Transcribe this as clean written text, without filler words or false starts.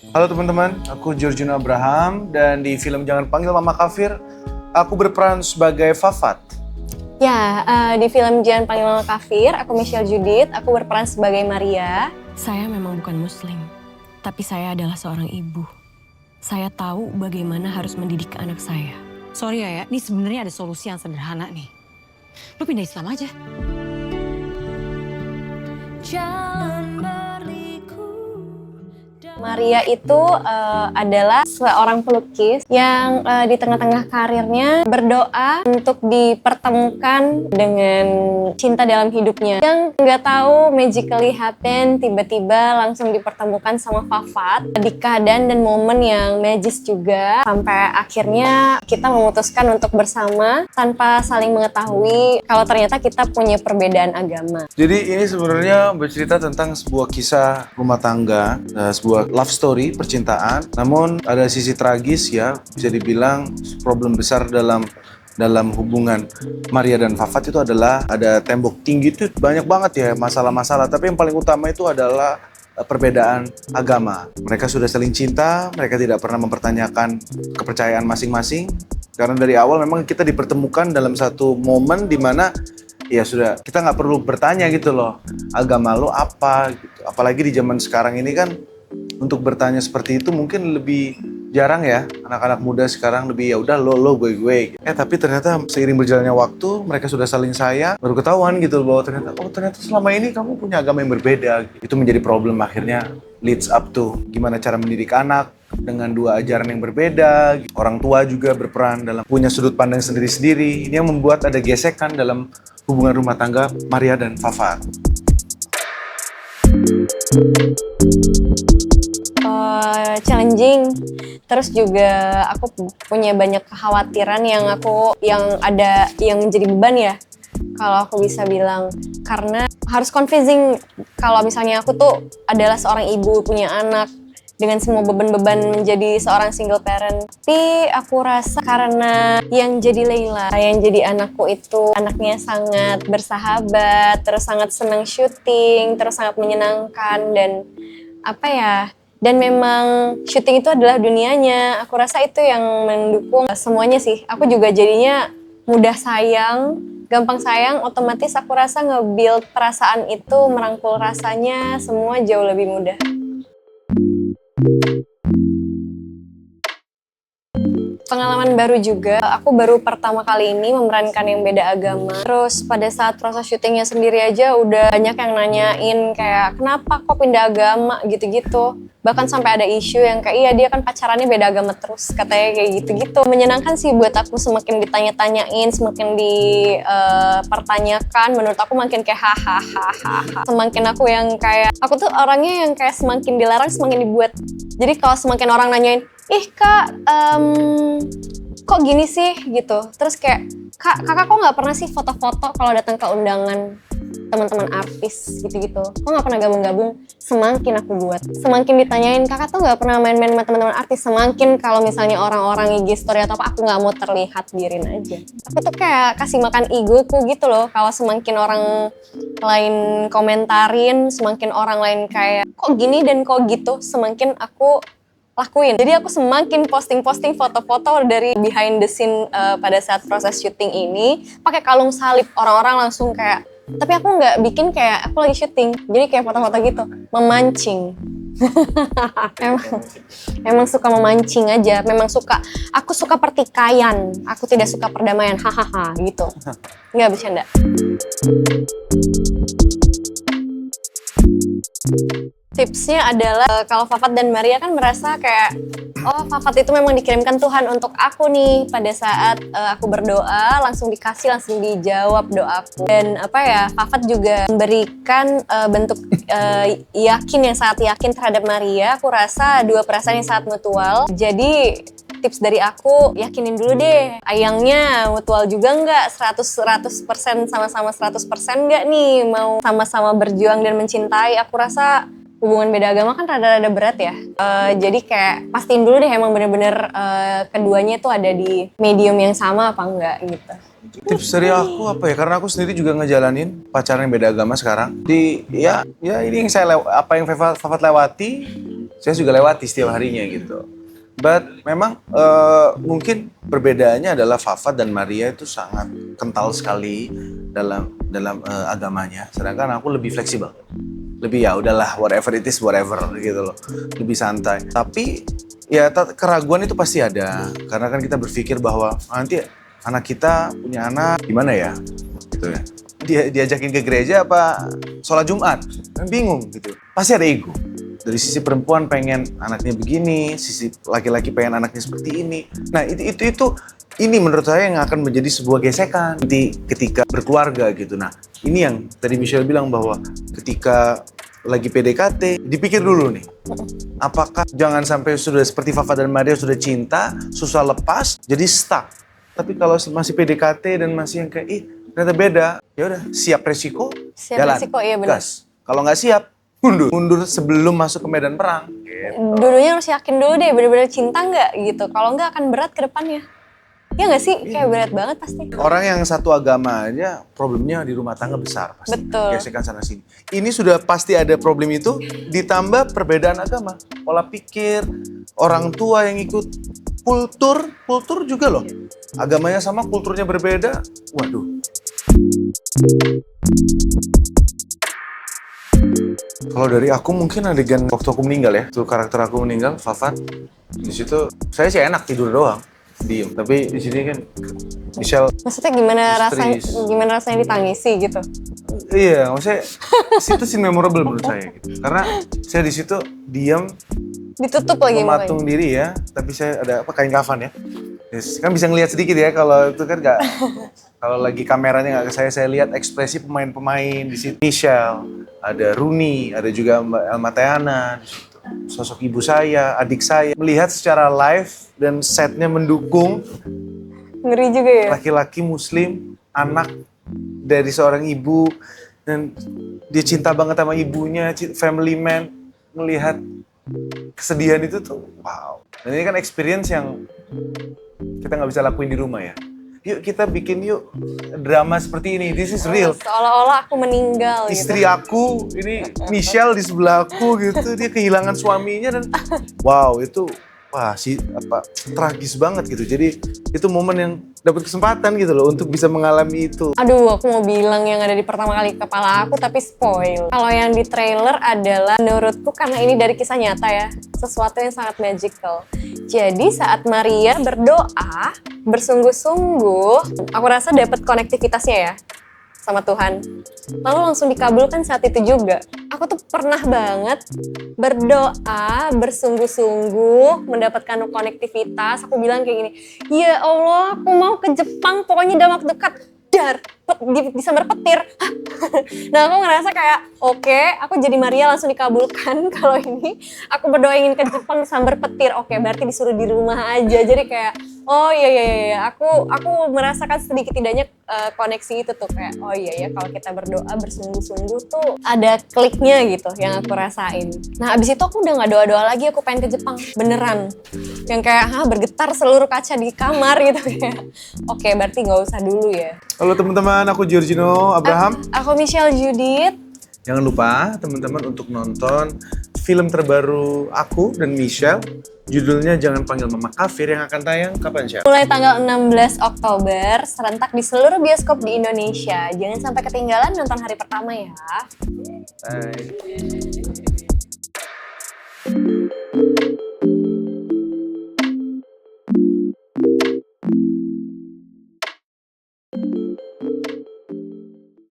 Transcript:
Halo teman-teman, aku Georgina Abraham dan di film Jangan Panggil Mama Kafir, aku berperan sebagai Fafat. Ya, di film Jangan Panggil Mama Kafir, aku Michelle Judith, aku berperan sebagai Maria. Saya memang bukan muslim, tapi saya adalah seorang ibu. Saya tahu bagaimana harus mendidik anak saya. Sorry ya, ini sebenarnya ada solusi yang sederhana nih. Lu pindah Islam aja. Maria itu adalah seorang pelukis yang di tengah-tengah karirnya berdoa untuk dipertemukan dengan cinta dalam hidupnya. Yang nggak tahu magically happen, tiba-tiba langsung dipertemukan sama Fafat di keadaan dan momen yang magis juga. Sampai akhirnya kita memutuskan untuk bersama tanpa saling mengetahui kalau ternyata kita punya perbedaan agama. Jadi ini sebenarnya bercerita tentang sebuah kisah rumah tangga, sebuah love story, percintaan. Namun ada sisi tragis ya, bisa dibilang problem besar dalam hubungan Maria dan Fafat itu adalah ada tembok tinggi itu banyak banget ya masalah-masalah. Tapi yang paling utama itu adalah perbedaan agama. Mereka sudah saling cinta, mereka tidak pernah mempertanyakan kepercayaan masing-masing. Karena dari awal memang kita dipertemukan dalam satu momen di mana ya sudah kita nggak perlu bertanya gitu loh, agama lo apa gitu. Apalagi di zaman sekarang ini kan untuk bertanya seperti itu mungkin lebih jarang ya, anak-anak muda sekarang lebih ya udah lo gue. Tapi ternyata seiring berjalannya waktu mereka sudah saling sayang, baru ketahuan gitu bahwa ternyata selama ini kamu punya agama yang berbeda. Itu menjadi problem, akhirnya leads up to gimana cara mendidik anak dengan dua ajaran yang berbeda. Orang tua juga berperan dalam punya sudut pandang sendiri-sendiri. Ini yang membuat ada gesekan dalam hubungan rumah tangga Maria dan Fafat. Challenging, terus juga aku punya banyak kekhawatiran yang jadi beban ya kalau aku bisa bilang, karena harus confessing kalau misalnya aku tuh adalah seorang ibu punya anak dengan semua beban-beban menjadi seorang single parent. Tapi aku rasa karena yang jadi Leila, yang jadi anakku itu anaknya sangat bersahabat, terus sangat senang syuting, terus sangat menyenangkan dan memang syuting itu adalah dunianya. Aku rasa itu yang mendukung semuanya sih. Aku juga jadinya mudah sayang, gampang sayang, otomatis aku rasa nge-build perasaan itu, merangkul rasanya, semua jauh lebih mudah. Pengalaman baru juga, aku baru pertama kali ini memerankan yang beda agama. Terus pada saat proses syutingnya sendiri aja udah banyak yang nanyain kayak kenapa kok pindah agama gitu-gitu. Bahkan sampai ada isu yang kayak iya dia kan pacarannya beda agama terus, katanya kayak gitu-gitu. Menyenangkan sih buat aku, semakin ditanya-tanyain, semakin dipertanyakan, menurut aku makin kayak hahaha. Semakin aku yang kayak, aku tuh orangnya yang kayak semakin dilarang semakin dibuat. Jadi kalau semakin orang nanyain, ih kak, kok gini sih gitu. Terus kayak, kakak kok nggak pernah sih foto-foto kalau datang ke undangan teman-teman artis gitu-gitu. Kok nggak pernah gabung-gabung? Semakin aku buat, semakin ditanyain kakak tuh nggak pernah main-main sama teman-teman artis. Semakin kalau misalnya orang-orang IG story atau apa, aku nggak mau terlihat, biarin aja. Aku tuh kayak kasih makan egoku gitu loh. Kalau semakin orang lain komentarin, semakin orang lain kayak kok gini dan kok gitu, semakin aku lakuin. Jadi aku semakin posting foto-foto dari behind the scene pada saat proses syuting ini pakai kalung salib. Orang-orang langsung kayak, tapi aku nggak bikin kayak aku lagi syuting. Jadi kayak foto-foto gitu, memancing. emang suka memancing aja. Aku suka pertikaian. Aku tidak suka perdamaian. Hahaha gitu. Nggak bercanda. Tipsnya adalah kalau Fafat dan Maria kan merasa kayak, oh Fafat itu memang dikirimkan Tuhan untuk aku nih. Pada saat aku berdoa langsung dikasih, langsung dijawab doaku. Dan Fafat juga memberikan bentuk yakin yang sangat yakin terhadap Maria. Aku rasa dua perasaan yang sangat mutual. Jadi tips dari aku, yakinin dulu deh ayangnya mutual juga nggak, 100% sama-sama 100% nggak nih mau sama-sama berjuang dan mencintai. Aku rasa hubungan beda agama kan rada-rada berat ya. Jadi kayak pastiin dulu deh emang bener-bener keduanya tuh ada di medium yang sama apa enggak gitu. Tips dari aku apa ya? Karena aku sendiri juga ngejalanin pacaran yang beda agama sekarang. Jadi ya ini yang apa yang Fafat lewati, saya juga lewati setiap harinya gitu. But memang mungkin perbedaannya adalah Fafat dan Maria itu sangat kental sekali dalam agamanya, sedangkan aku lebih fleksibel, lebih ya udahlah whatever it is whatever gitu loh, lebih santai. Tapi ya keraguan itu pasti ada, karena kan kita berpikir bahwa nanti anak kita punya anak gimana ya, gitu ya. Diajakin ke gereja apa sholat Jumat, kan bingung gitu. Pasti ada ego. Dari sisi perempuan pengen anaknya begini, sisi laki-laki pengen anaknya seperti ini. Nah ini menurut saya yang akan menjadi sebuah gesekan nanti ketika berkeluarga gitu. Nah ini yang tadi Michelle bilang bahwa ketika lagi PDKT, dipikir dulu nih, apakah jangan sampai sudah seperti Fafa dan Maria sudah cinta, susah lepas, jadi stuck. Tapi kalau masih PDKT dan masih yang kayak, ternyata beda, ya udah siap resiko, jalan, iya benar. gas. Kalau nggak siap, mundur sebelum masuk ke medan perang. Gitu. Dulunya harus yakin dulu deh, bener-bener cinta nggak gitu. Kalau nggak akan berat ke depannya. Ya nggak sih? Kayak berat banget pasti. Orang yang satu agama aja problemnya di rumah tangga besar pasti. Betul. Gesekan sana sini. Ini sudah pasti ada problem itu, ditambah perbedaan agama, pola pikir, orang tua yang ikut kultur juga loh. Agamanya sama, kulturnya berbeda. Waduh. Kalau dari aku mungkin adegan waktu aku meninggal ya, tuh karakter aku meninggal, Fafat. Di situ saya sih enak tidur doang, diem. Tapi di sini kan Michelle. Maksudnya gimana rasanya ditangisi gitu? Iya, maksudnya situ scene memorable menurut saya gitu. Karena saya di situ diem, Ditutup lagi mematung diri ya, tapi saya ada kain kafan ya. Yes, kan bisa ngelihat sedikit ya, kalau itu kan nggak. Kalau lagi kameranya nggak ke saya lihat ekspresi pemain-pemain di situ. Michelle, ada Rooney, ada juga Mbak Elma Teana, di situ. Sosok ibu saya, adik saya. Melihat secara live dan setnya mendukung. Ngeri juga ya? Laki-laki muslim, anak dari seorang ibu. Dan dia cinta banget sama ibunya, family man. Melihat kesedihan itu tuh, wow. Dan ini kan experience yang kita nggak bisa lakuin di rumah ya. Yuk kita bikin yuk drama seperti ini. This is real. Seolah-olah aku meninggal Istri aku, ini Michelle di sebelah aku gitu. Dia kehilangan suaminya dan wow itu tragis banget gitu. Jadi itu momen yang dapat kesempatan gitu loh untuk bisa mengalami itu. Aduh, aku mau bilang yang ada di pertama kali kepala aku tapi spoil. Kalau yang di trailer adalah menurutku karena ini dari kisah nyata ya, sesuatu yang sangat magical. Jadi saat Maria berdoa bersungguh-sungguh, aku rasa dapat konektivitasnya ya sama Tuhan. Lalu langsung dikabulkan saat itu juga. Aku tuh pernah banget berdoa bersungguh-sungguh mendapatkan konektivitas. Aku bilang kayak gini, ya Allah aku mau ke Jepang pokoknya dalam waktu dekat. Disambar petir. Nah aku ngerasa kayak oke, aku jadi Maria langsung dikabulkan. Kalau ini aku berdoa ingin ke Jepang disambar petir. Oke, berarti disuruh di rumah aja. Jadi kayak oh iya aku merasakan sedikit tidaknya koneksi itu tuh kayak oh iya ya kalau kita berdoa bersungguh-sungguh tuh ada kliknya gitu yang aku rasain. Nah abis itu aku udah gak doa-doa lagi, aku pengen ke Jepang beneran. Yang kayak bergetar seluruh kaca di kamar gitu kayak. Oke, berarti gak usah dulu ya. Halo teman-teman, aku Giorgino Abraham. Aku Michelle Judith. Jangan lupa teman-teman untuk nonton film terbaru aku dan Michelle. Judulnya Jangan Panggil Mama Kafir yang akan tayang kapan, Syah? Mulai tanggal 16 Oktober, serentak di seluruh bioskop di Indonesia. Jangan sampai ketinggalan nonton hari pertama ya. Bye.